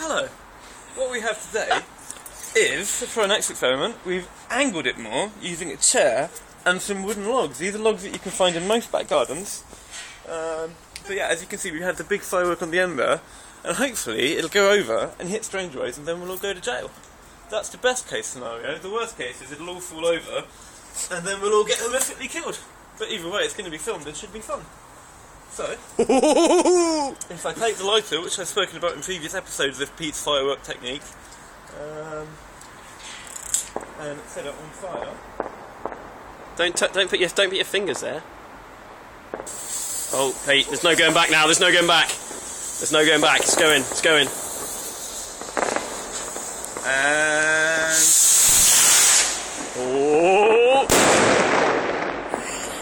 Hello. What we have today is, for our next experiment, we've angled it more using a chair and some wooden logs. These are logs that you can find in most back gardens. But yeah, as you can see, we had the big firework on the end there, and hopefully it'll go over and hit strangeways and then we'll all go to jail. That's the best case scenario. The worst case is it'll all fall over and then we'll all get horrifically killed. But either way, it's going to be filmed and should be fun. So, if I take the lighter, which I've spoken about in previous episodes of Pete's firework technique, and set it on fire. Don't put your fingers there. Oh, Pete, there's no going back now. There's no going back. There's no going back. It's going. It's going. And oh,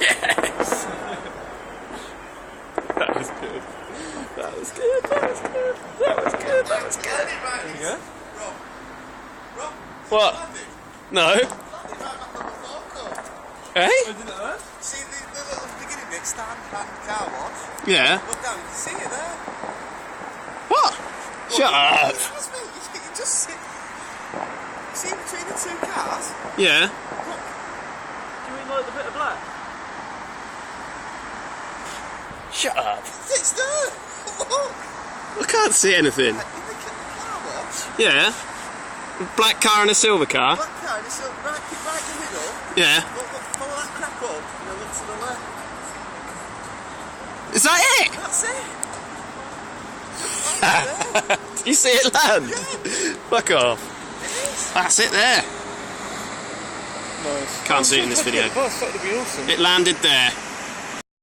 yes. That was good. That was good. That was good. That was good. That was good. there you go. Rob, What? No. Eh? Oh, did that? see the little beginning bit, stand and car wash? Yeah. Look down, you can see it there. What? Shut up. That's me. You just sit. See between the two cars? Yeah. Look. Do you mean like the bit of black? Shut up. It's there. Look. I can't see anything. In the car wash. Yeah. Black car and a silver car. Black car, and it's right in the middle. Yeah. Look, follow that crack up, and then look to the left. Is that it? That's it. Did you see it land? Yeah. Fuck off. It is. That's it there. Nice. Can't see it in this video. Oh, that'd be awesome. It landed there.